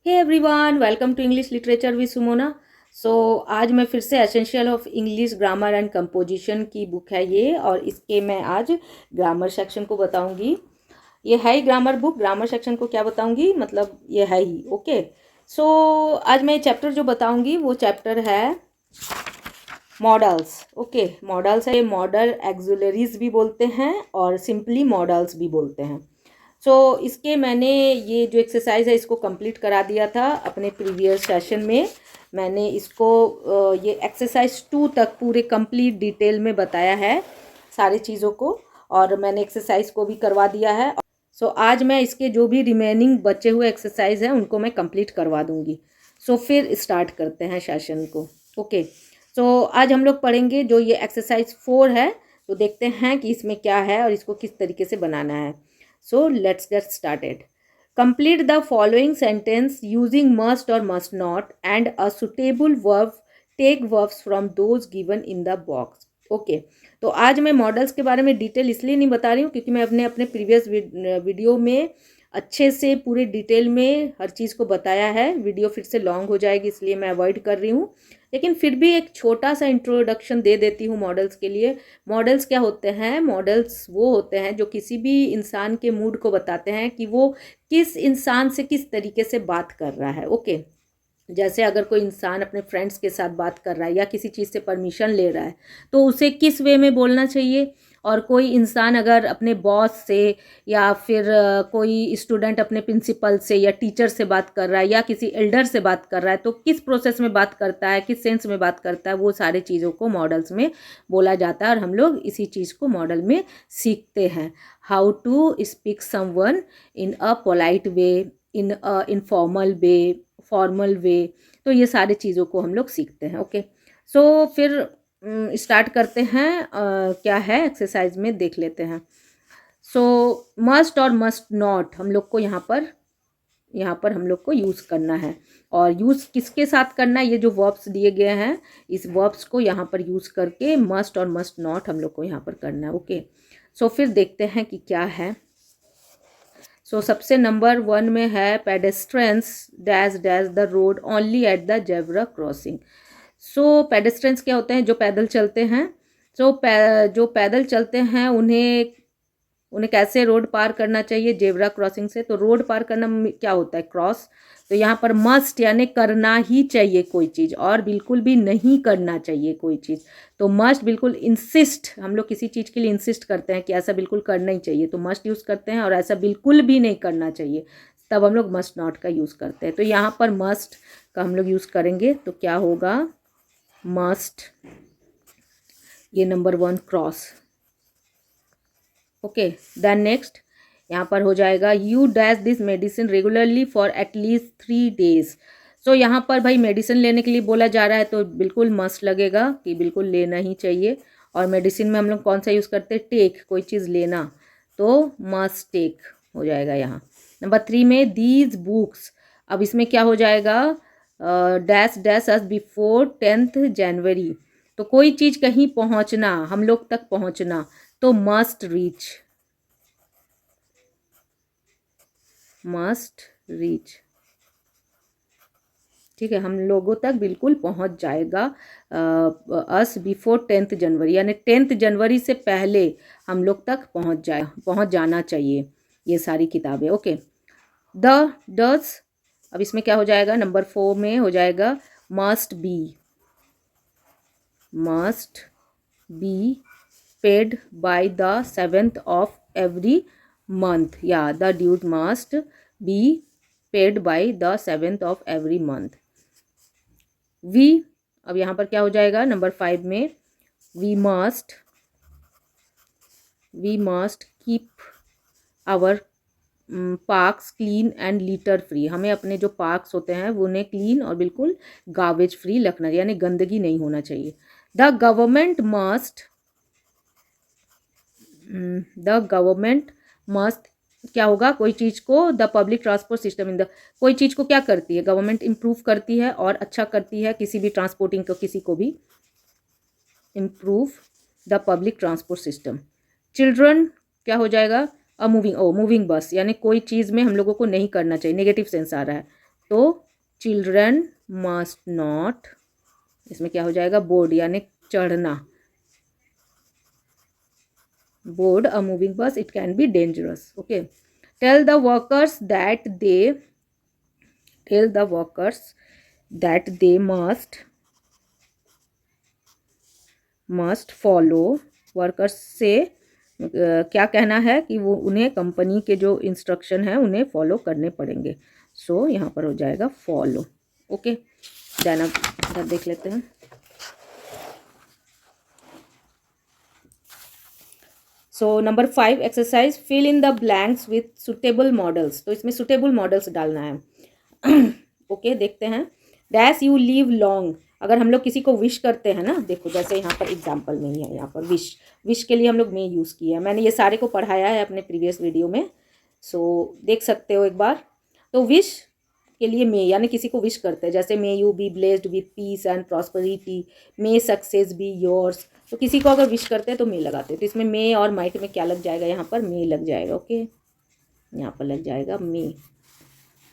Hey everyone, welcome to English literature with Sumona. आज मैं फिर से essential of English grammar and composition की बुक है ये, और इसके मैं आज ग्रामर सेक्शन को बताऊंगी। ये है ही ग्रामर बुक। ग्रामर सेक्शन को क्या बताऊंगी, मतलब ये है ही। ओके, आज मैं चैप्टर जो बताऊंगी वो चैप्टर है मॉडल्स। ओके, मॉडल्स है। मॉडल एक्सुलरीज भी बोलते हैं और सिंपली मॉडल्स भी बोलते हैं। इसके मैंने ये जो एक्सरसाइज है इसको कंप्लीट करा दिया था अपने प्रीवियस सेशन में। मैंने इसको ये एक्सरसाइज 2 तक पूरे कंप्लीट डिटेल में बताया है सारी चीज़ों को, और मैंने एक्सरसाइज को भी करवा दिया है। आज मैं इसके जो भी रिमेनिंग बचे हुए एक्सरसाइज हैं उनको मैं कंप्लीट करवा दूंगी। फिर स्टार्ट करते हैं सेशन को। ओके, आज हम लोग पढ़ेंगे जो ये एक्सरसाइज 4 है। तो देखते हैं कि इसमें क्या है और इसको किस तरीके से बनाना है। Let's get started. Complete the following sentence using must or must not and a suitable verb. Take verbs from those given in the box. Okay, तो आज मैं मॉडल्स के बारे में डिटेल इसलिए नहीं बता रही हूँ क्योंकि मैं अपने प्रीवियस वीडियो में अच्छे से पूरे डिटेल में हर चीज़ को बताया है। वीडियो फिर से लॉन्ग हो जाएगी, इसलिए मैं अवॉइड कर रही हूँ। लेकिन फिर भी एक छोटा सा इंट्रोडक्शन दे देती हूँ मॉडल्स के लिए। मॉडल्स क्या होते हैं? मॉडल्स वो होते हैं जो किसी भी इंसान के मूड को बताते हैं कि वो किस इंसान से किस तरीके से बात कर रहा है। ओके, जैसे अगर कोई इंसान अपने फ्रेंड्स के साथ बात कर रहा है या किसी चीज़ से परमिशन ले रहा है तो उसे किस वे में बोलना चाहिए, और कोई इंसान अगर अपने बॉस से या फिर कोई स्टूडेंट अपने प्रिंसिपल से या टीचर से बात कर रहा है या किसी एल्डर से बात कर रहा है तो किस प्रोसेस में बात करता है, किस सेंस में बात करता है, वो सारे चीज़ों को मॉडल्स में बोला जाता है। और हम लोग इसी चीज़ को मॉडल में सीखते हैं। How to speak someone in a polite way, in a informal way, formal way. तो ये सारी चीज़ों को हम लोग सीखते हैं। ओके, फिर स्टार्ट करते हैं। क्या है एक्सरसाइज में देख लेते हैं। मस्ट और मस्ट नॉट हम लोग को यहाँ पर हम लोग को यूज़ करना है। और यूज़ किसके साथ करना है? ये जो वर्ब्स दिए गए हैं इस वर्ब्स को यहाँ पर यूज़ करके मस्ट और मस्ट नॉट हम लोग को यहाँ पर करना है। ओके, फिर देखते हैं कि क्या है। सबसे नंबर 1 में है pedestrians dash dash the road only at the zebra crossing. Pedestrians क्या होते हैं? जो पैदल चलते हैं। जो पैदल चलते हैं उन्हें कैसे रोड पार करना चाहिए? जेब्रा क्रॉसिंग से। तो रोड पार करना क्या होता है? क्रॉस। तो यहाँ पर मस्ट यानी करना ही चाहिए कोई चीज़, और बिल्कुल भी नहीं करना चाहिए कोई चीज़। तो मस्ट बिल्कुल इंसिस्ट, हम लोग किसी चीज़ के लिए इंसिस्ट करते हैं कि ऐसा बिल्कुल करना ही चाहिए तो मस्ट यूज़ करते हैं, और ऐसा बिल्कुल भी नहीं करना चाहिए तब हम लोग मस्ट नॉट का यूज़ करते हैं। तो यहाँ पर मस्ट का हम लोग यूज़ करेंगे तो क्या होगा? मस्ट, ये number 1 cross. Okay, then next यहाँ पर हो जाएगा you dash this medicine regularly for at least 3 days। यहाँ पर भाई मेडिसिन लेने के लिए बोला जा रहा है तो बिल्कुल मस्ट लगेगा कि बिल्कुल लेना ही चाहिए। और मेडिसिन में हम लोग कौन सा यूज़ करते हैं? टेक, कोई चीज़ लेना, तो मस्ट टेक हो जाएगा यहाँ। नंबर 3 में दीज बुक्स, अब इसमें क्या हो जाएगा? Dash dash us before 10th January। तो कोई चीज़ कहीं पहुँचना, हम लोग तक पहुँचना, तो मस्ट रीच, मस्ट रीच। ठीक है, हम लोगों तक बिल्कुल पहुंच जाएगा। अस बिफोर 10th January, यानी 10th January से पहले हम लोग तक पहुंच जाना चाहिए ये सारी किताबें। ओके, द डज, अब इसमें क्या हो जाएगा? नंबर 4 में हो जाएगा must be paid by the 7th of every month, या the dues must be paid by the 7th of every month। We, अब यहाँ पर क्या हो जाएगा? नंबर 5 में we must keep our parks clean and litter free. हमें अपने जो पार्क्स होते हैं वो उन्हें क्लीन और बिल्कुल गार्बेज फ्री रखना, यानी गंदगी नहीं होना चाहिए। द गवर्नमेंट मस्ट क्या होगा? कोई चीज़ को, the public transport system in the, कोई चीज़ को क्या करती है? गवर्नमेंट इम्प्रूव करती है और अच्छा करती है किसी भी ट्रांसपोर्टिंग को, किसी को भी improve the public transport system. Children क्या हो जाएगा? मूविंग बस, यानी कोई चीज़ में हम लोगों को नहीं करना चाहिए, नेगेटिव सेंस आ रहा है तो चिल्ड्रन मस्ट नॉट, इसमें क्या हो जाएगा, बोर्ड यानी चढ़ना, board a moving bus, it can be dangerous. Okay, tell the workers that they, tell the workers that they must follow, workers से क्या कहना है कि वो उन्हें कंपनी के जो इंस्ट्रक्शन है उन्हें फॉलो करने पड़ेंगे। सो यहाँ पर हो जाएगा फॉलो। ओके, देन अब इधर देख लेते हैं। So number 5 exercise, fill in the blanks with suitable modals. तो इसमें सुटेबल मॉडल्स डालना है। ओके, देखते हैं। डैश यू लीव लॉन्ग, अगर हम लोग किसी को विश करते हैं ना, देखो जैसे यहाँ पर एग्जाम्पल में ही है, यहाँ पर विश के लिए हम लोग मे यूज़ किया है। मैंने ये सारे को पढ़ाया है अपने प्रीवियस वीडियो में, सो देख सकते हो एक बार। तो विश के लिए मे यानी किसी को विश करते हैं, जैसे may you be blessed with peace and prosperity, may success be yours. तो किसी को अगर विश करते हैं तो मे लगाते हैं। तो इसमें मे और माइट में क्या लग जाएगा, यहाँ पर मे लग जाएगा। ओके, यहाँ पर लग जाएगा मे।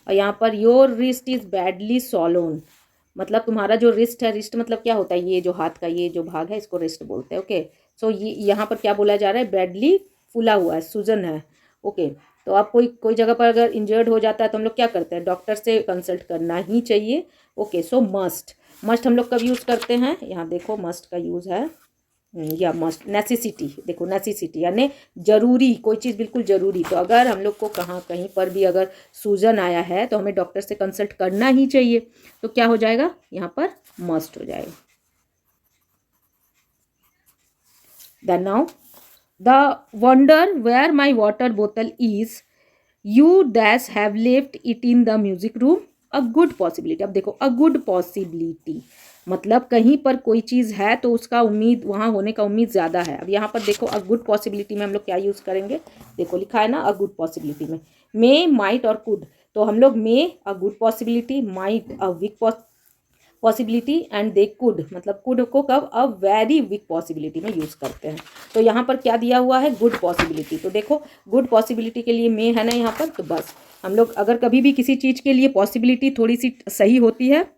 और यहाँ per your wrist is badly सॉलोन, मतलब तुम्हारा जो रिस्ट है, रिस्ट मतलब क्या होता है, ये जो हाथ का ये जो भाग है इसको रिस्ट बोलते हैं। ओके, सो ये यहाँ पर क्या बोला जा रहा है, बैडली फूला हुआ है, सूजन है। ओके, तो आप कोई जगह पर अगर इंजर्ड हो जाता है तो हम लोग क्या करते हैं, डॉक्टर से कंसल्ट करना ही चाहिए। ओके, सो मस्ट हम लोग कब यूज़ करते हैं, यहाँ देखो मस्ट का यूज़ है, या मस्ट, नेसेसिटी, देखो नेसेसिटी यानी जरूरी, कोई चीज़ बिल्कुल ज़रूरी। तो अगर हम लोग को कहीं पर भी अगर सूजन आया है तो हमें डॉक्टर से कंसल्ट करना ही चाहिए। तो क्या हो जाएगा, यहाँ पर मस्ट हो जाएगा। Then now the wonder where my water bottle is, you dash have left it in the music room, a good possibility. अब देखो, अ गुड पॉसिबिलिटी मतलब कहीं पर कोई चीज़ है तो उसका उम्मीद, वहाँ होने का उम्मीद ज़्यादा है। अब यहाँ पर देखो, अ गुड पॉसिबिलिटी में हम लोग क्या यूज़ करेंगे, देखो लिखा है ना, अ गुड पॉसिबिलिटी में मे, माइट और कुड। तो हम लोग may a good possibility, might a weak possibility and they could, मतलब कुड को कब, अ वेरी वीक पॉसिबिलिटी में यूज़ करते हैं। तो यहाँ पर क्या दिया हुआ है, गुड पॉसिबिलिटी। तो देखो गुड पॉसिबिलिटी के लिए मे है ना यहाँ पर, तो बस हम लोग अगर कभी भी किसी चीज़ के लिए पॉसिबिलिटी थोड़ी सी सही होती है,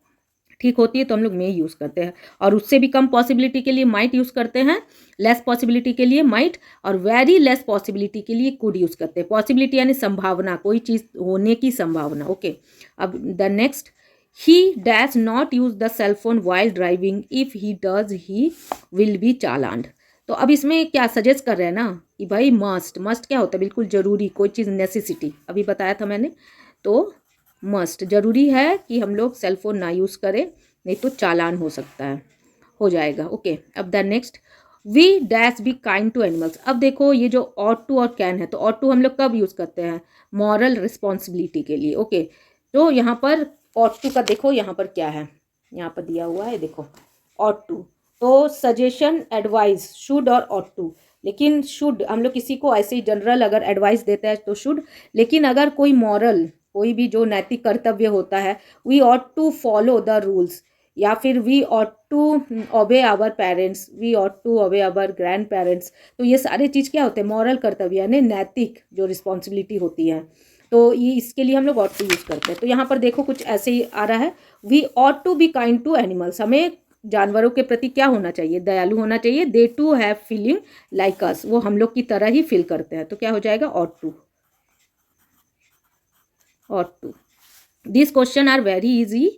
ठीक होती है, तो हम लोग मे यूज़ करते हैं। और उससे भी कम पॉसिबिलिटी के लिए माइट यूज़ करते हैं, लेस पॉसिबिलिटी के लिए माइट, और वेरी लेस पॉसिबिलिटी के लिए कुड यूज़ करते हैं। पॉसिबिलिटी यानी संभावना, कोई चीज़ होने की संभावना। ओके, अब the next, he dash not use the cell phone while driving, if he does he will be चालान्ड। तो अब इसमें क्या सजेस्ट कर रहे हैं ना कि भाई मस्ट क्या होता है, बिल्कुल ज़रूरी, कोई चीज़ नेसेसिटी, अभी बताया था मैंने। तो मस्ट जरूरी है कि हम लोग सेल फोन ना यूज़ करें, नहीं तो चालान हो सकता है, हो जाएगा। ओके, अब the next, we dash be kind to animals. अब देखो ये जो ऑट टू और कैन है, तो ऑट टू हम लोग कब यूज़ करते हैं, मॉरल रिस्पॉन्सिबिलिटी के लिए। ओके, तो यहाँ पर ऑट टू का देखो यहाँ पर क्या है, यहाँ पर दिया हुआ है, देखो ऑट टू, तो सजेशन, एडवाइस, शुड और ऑट टू। लेकिन शुड हम लोग किसी को ऐसे ही जनरल अगर एडवाइस देते हैं तो शुड, लेकिन अगर कोई मॉरल, कोई भी जो नैतिक कर्तव्य होता है, we ought to follow the rules, या फिर we ought to obey our parents, we ought to obey our grand parents. तो ये सारे चीज़ क्या होते हैं, मॉरल कर्तव्य यानी नैतिक जो रिस्पॉन्सिबिलिटी होती है। तो ये इसके लिए हम लोग ऑट टू यूज़ करते हैं। तो यहाँ पर देखो कुछ ऐसे ही आ रहा है, we ought to be kind to animals, हमें जानवरों के प्रति क्या होना चाहिए, दयालु होना चाहिए। They to have feeling like us, वो हम लोग की तरह ही फील करते हैं। तो क्या हो जाएगा, ought to, ought to. This question are very easy.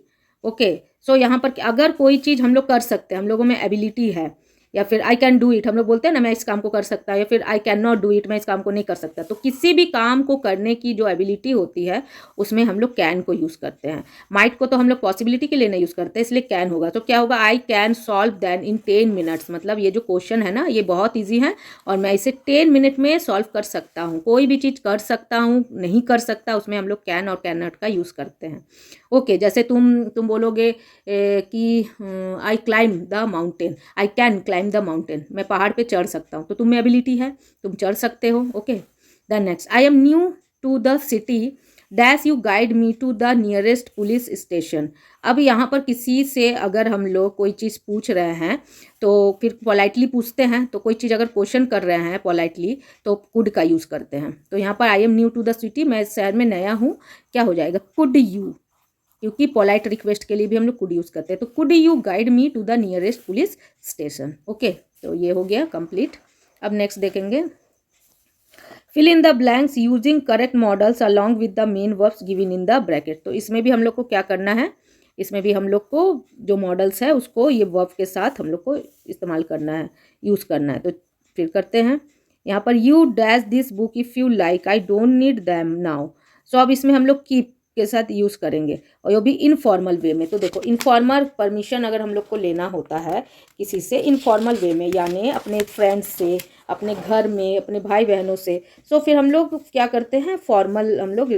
Okay, so यहाँ पर अगर कोई चीज़ हम लोग कर सकते हैं, हम लोगों में एबिलिटी है, या फिर आई कैन डू इट, हम लोग बोलते हैं ना मैं इस काम को कर सकता हूँ, या फिर I can not do it, मैं इस काम को नहीं कर सकता। तो किसी भी काम को करने की जो एबिलिटी होती है उसमें हम लोग कैन को यूज़ करते हैं। माइट को तो हम लोग पॉसिबिलिटी के लिए नहीं यूज़ करते, इसलिए कैन होगा। तो क्या होगा, I can solve than in 10 minutes, मतलब ये जो क्वेश्चन है ना ये बहुत ईजी है और मैं इसे 10 मिनट में सॉल्व कर सकता हूँ। कोई भी चीज़ कर सकता हूँ, नहीं कर सकता, उसमें हम लोग कैन और कैन नॉट का यूज़ करते हैं। ओके, जैसे तुम बोलोगे कि I climb the mountain, I can climb the mountain, मैं पहाड़ पे चढ़ सकता हूँ, तो तुम में एबिलिटी है, तुम चढ़ सकते हो। Okay, the next, I am new to the city, dash you guide me to the nearest police station. अब यहाँ पर किसी से अगर हम लोग कोई चीज़ पूछ रहे हैं तो फिर पोलाइटली पूछते हैं, तो कोई चीज़ अगर क्वेश्चन कर रहे हैं पोलाइटली तो कुड का यूज़ करते हैं। तो यहाँ पर I am new to the city, मैं शहर में नया हूँ, क्या हो जाएगा, कुड यू, क्योंकि पोलाइट रिक्वेस्ट के लिए भी हम लोग कुड यूज़ करते हैं। तो could you guide me to the nearest police station. Okay, तो ये हो गया कंप्लीट। अब नेक्स्ट देखेंगे, fill in the blanks using correct modals along with the main verbs given in the bracket. तो इसमें भी हम लोग को क्या करना है, इसमें भी हम लोग को जो मॉडल्स है उसको ये वर्ब के साथ हम लोग को इस्तेमाल करना है, यूज़ करना है। तो फिर करते हैं यहाँ पर, you dash this book if you like, I don't need them now. So अब इसमें हम लोग कीप के साथ यूज़ करेंगे और ये भी इनफॉर्मल वे में। तो देखो, इनफॉर्मल परमिशन अगर हम लोग को लेना होता है किसी से इनफॉर्मल वे में, यानी अपने फ्रेंड्स से, अपने घर में, अपने भाई बहनों से, तो फिर हम लोग क्या करते हैं, फॉर्मल हम लोग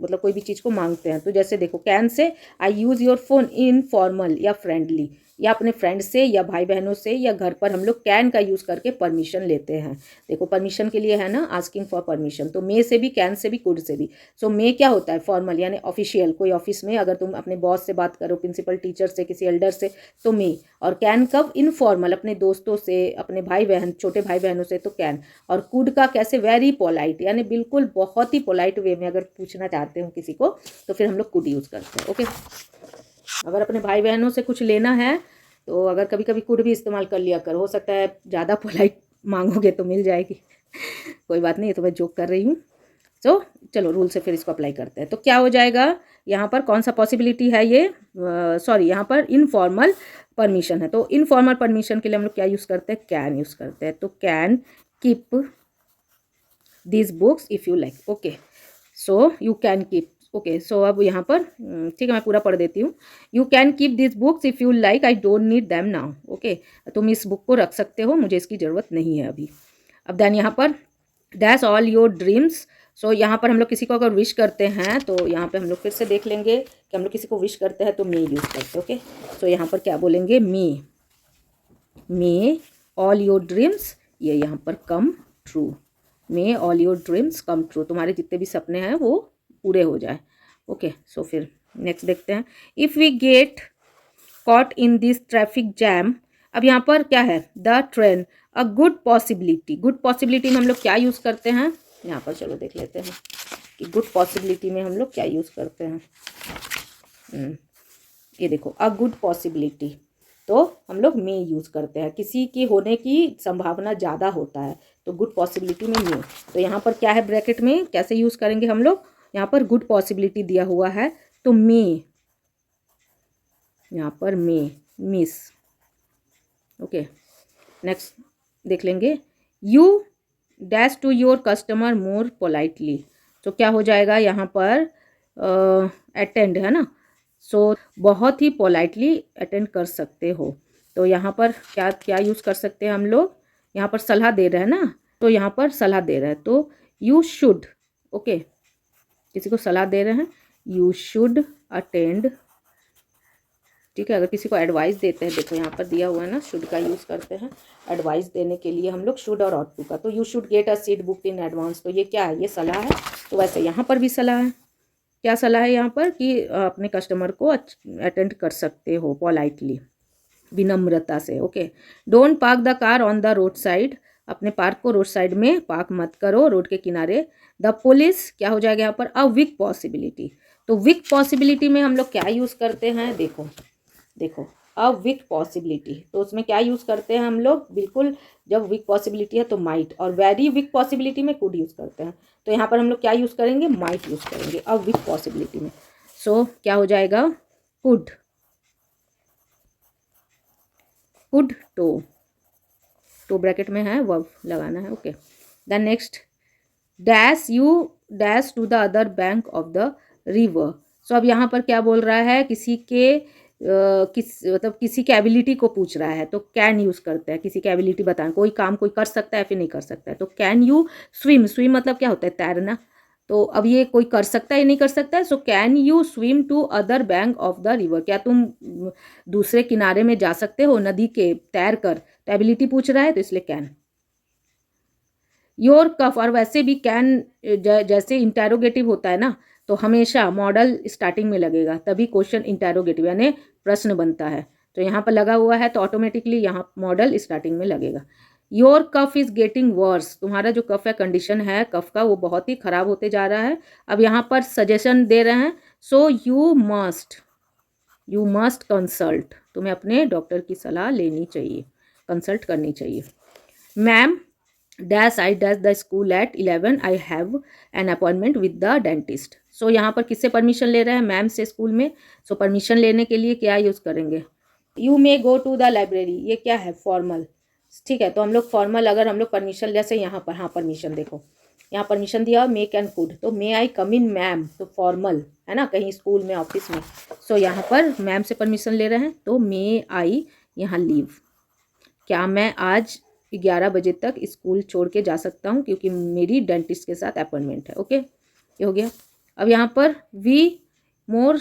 मतलब कोई भी चीज़ को मांगते हैं। तो जैसे देखो, can say I use your phone in formal या फ्रेंडली, या अपने फ्रेंड से या भाई बहनों से या घर पर हम लोग कैन का यूज़ करके परमिशन लेते हैं। देखो, परमिशन के लिए है ना आस्किंग फॉर परमिशन, तो मे से भी, कैन से भी, कुड से भी। सो मे क्या होता है, फॉर्मल यानी ऑफिशियल, कोई ऑफिस में अगर तुम अपने बॉस से बात करो, प्रिंसिपल टीचर से, किसी एल्डर से, तो मे। और कैन कब, इनफॉर्मल, अपने दोस्तों से, अपने भाई बहन, छोटे भाई बहनों से, तो कैन। और कुड का कैसे, वेरी पोलाइट, यानी बिल्कुल बहुत ही पोलाइट वे में अगर पूछना चाहते हो किसी को तो फिर हम लोग कुड यूज़ करते हैं। ओके, अगर अपने भाई बहनों से कुछ लेना है तो अगर कभी कभी कुड भी इस्तेमाल कर लिया करो, हो सकता है ज़्यादा पोलाइट मांगोगे तो मिल जाएगी। कोई बात नहीं, ये तो मैं जोक कर रही हूँ। तो चलो रूल से फिर इसको अप्लाई करते हैं। तो क्या हो जाएगा यहाँ पर, कौन सा पॉसिबिलिटी है ये, सॉरी यहाँ पर इनफॉर्मल परमिशन है। तो इनफॉर्मल परमिशन के लिए हम लोग क्या यूज़ करते हैं, कैन यूज़ करते हैं। तो can keep this books if you like. Okay, so you can keep. Okay, so अब यहाँ पर ठीक है, मैं पूरा पढ़ देती हूँ। You can keep this books if you like, I don't need them now. Okay, तुम इस बुक को रख सकते हो, मुझे इसकी ज़रूरत नहीं है अभी। अब देन यहाँ पर डैश ऑल योर ड्रीम्स। सो यहाँ पर हम लोग किसी को अगर विश करते हैं तो यहाँ पे हम लोग फिर से देख लेंगे कि हम लोग किसी को विश करते हैं तो मे यूज़ करते हैं। ओके, सो यहाँ पर क्या बोलेंगे, मे ऑल योर ड्रीम्स, ये यहाँ पर come true. May all your dreams come true, तुम्हारे जितने भी सपने हैं वो पूरे हो जाए। ओके, सो फिर नेक्स्ट देखते हैं, if we get caught in this traffic jam. अब यहाँ पर क्या है, the train, a good possibility. Good possibility में हम लोग क्या यूज़ करते हैं, यहाँ पर चलो देख लेते हैं कि गुड पॉसिबिलिटी में हम लोग क्या यूज़ करते हैं। ये देखो, अ गुड पॉसिबिलिटी, तो हम लोग मे यूज़ करते हैं, किसी की होने की संभावना ज़्यादा होता है तो गुड पॉसिबिलिटी में मे। तो यहाँ पर क्या है, ब्रैकेट में कैसे यूज़ करेंगे हम लोग, यहाँ पर गुड पॉसिबिलिटी दिया हुआ है तो मे, यहाँ पर मे, मिस। ओके, नेक्स्ट देख लेंगे, you dash to your customer more politely. तो क्या हो जाएगा यहाँ पर, अटेंड है ना, सो बहुत ही पोलाइटली अटेंड कर सकते हो। तो यहाँ पर क्या क्या यूज़ कर सकते हैं हम लोग, यहाँ पर सलाह दे रहे हैं ना, तो यहाँ पर सलाह दे रहे हैं तो यू शुड। ओके, किसी को सलाह दे रहे हैं, यू शुड अटेंड। ठीक है, अगर किसी को एडवाइस देते हैं, देखो यहाँ पर दिया हुआ है ना, शुड का यूज़ करते हैं एडवाइस देने के लिए हम लोग, शुड और ऑट टू का। तो you should get a seat book in advance, तो ये क्या है, ये सलाह है। तो वैसे यहाँ पर भी सलाह है, क्या सलाह है यहाँ पर कि अपने कस्टमर को अटेंड कर सकते हो पोलाइटली, विनम्रता से। Okay, don't park the car on the road side, अपने पार्क को रोड साइड में पार्क मत करो, रोड के किनारे। द पुलिस, क्या हो जाएगा यहाँ पर, अ वीक पॉसिबिलिटी। तो वीक पॉसिबिलिटी में हम लोग क्या यूज़ करते हैं, देखो अ वीक पॉसिबिलिटी, तो उसमें क्या यूज़ करते हैं हम लोग, बिल्कुल जब वीक पॉसिबिलिटी है तो माइट, और वेरी वीक पॉसिबिलिटी में कुड यूज़ करते हैं। तो यहाँ पर हम लोग क्या यूज़ करेंगे, माइट यूज़ करेंगे अ वीक पॉसिबिलिटी में। सो क्या हो जाएगा, कुड टो ब्रैकेट में है, वर्ब लगाना है। Okay, then next, dash you dash to the other bank of the river. So अब यहाँ पर क्या बोल रहा है, किसी के मतलब किसी की एबिलिटी को पूछ रहा है तो कैन यूज़ करते हैं, किसी की एबिलिटी बताएं, कोई काम कोई कर सकता है फिर नहीं कर सकता है। तो कैन यू स्विम, स्विम मतलब क्या होता है, तैरना। तो अब ये कोई कर सकता है या नहीं कर सकता है, so can you swim to other bank of the river, क्या तुम दूसरे किनारे में जा सकते हो नदी के तैर कर, तो एबिलिटी पूछ रहा है तो इसलिए कैन। योर कफ, और वैसे भी कैन जैसे इंटेरोगेटिव होता है ना, तो हमेशा मॉडल स्टार्टिंग में लगेगा, तभी क्वेश्चन इंटेरोगेटिव यानी प्रश्न बनता है। तो यहाँ पर लगा हुआ है तो ऑटोमेटिकली यहाँ मॉडल स्टार्टिंग में लगेगा। Your cough is getting worse, तुम्हारा जो कफ है, कंडीशन है कफ का, वो बहुत ही ख़राब होते जा रहा है। अब यहाँ पर सजेशन दे रहे हैं, so you must, you must consult, तुम्हें अपने डॉक्टर की सलाह लेनी चाहिए, कंसल्ट करनी चाहिए। Ma'am dash I dash the school at 11, I have an appointment with the dentist. So यहाँ पर किससे परमिशन ले रहे हैं? मैम से स्कूल में। सो परमिशन लेने के लिए क्या यूज़ करेंगे? You may go to the library, ये क्या है? फॉर्मल, ठीक है। तो हम लोग फॉर्मल, अगर हम लोग परमिशन, जैसे यहाँ पर, हाँ परमिशन देखो, यहाँ परमिशन दिया मे कैन कुड, तो मे आई कम इन मैम, तो फॉर्मल है ना, कहीं स्कूल में, ऑफिस में। सो यहाँ पर मैम से परमिशन ले रहे हैं, तो मे आई यहाँ लीव, क्या मैं आज 11 बजे तक स्कूल छोड़ के जा सकता हूँ क्योंकि मेरी डेंटिस्ट के साथ अपॉइंटमेंट है। ओके, ये हो गया। अब यहाँ पर we more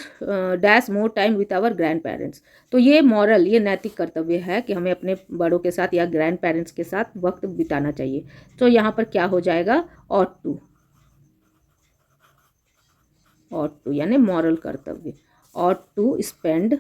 dash more time with our grand parents, तो ये मॉरल, ये नैतिक कर्तव्य है कि हमें अपने बड़ों के साथ या ग्रैंड पेरेंट्स के साथ वक्त बिताना चाहिए। तो यहाँ पर क्या हो जाएगा? ऑट टू, ऑट टू यानी मॉरल कर्तव्य, ought to spend,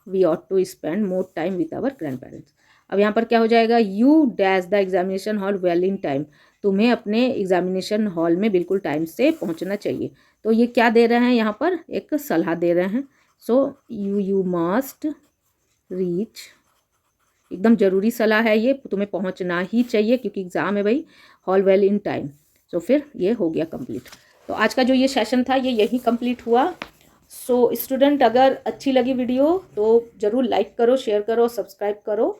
we ought to spend more time with our grand parents. अब यहाँ पर क्या हो जाएगा? You dash the examination hall well in time, तुम्हें अपने एग्जामिनेशन हॉल में बिल्कुल टाइम से पहुँचना चाहिए। तो ये क्या दे रहे हैं? यहाँ पर एक सलाह दे रहे हैं। सो यू मस्ट रीच, एकदम ज़रूरी सलाह है ये, तुम्हें पहुँचना ही चाहिए क्योंकि एग्ज़ाम है भाई, हॉल वेल इन टाइम। तो फिर ये हो गया कंप्लीट। तो आज का जो ये सेशन था ये यही कंप्लीट हुआ। सो स्टूडेंट, अगर अच्छी लगी वीडियो तो ज़रूर लाइक करो, शेयर करो, सब्सक्राइब करो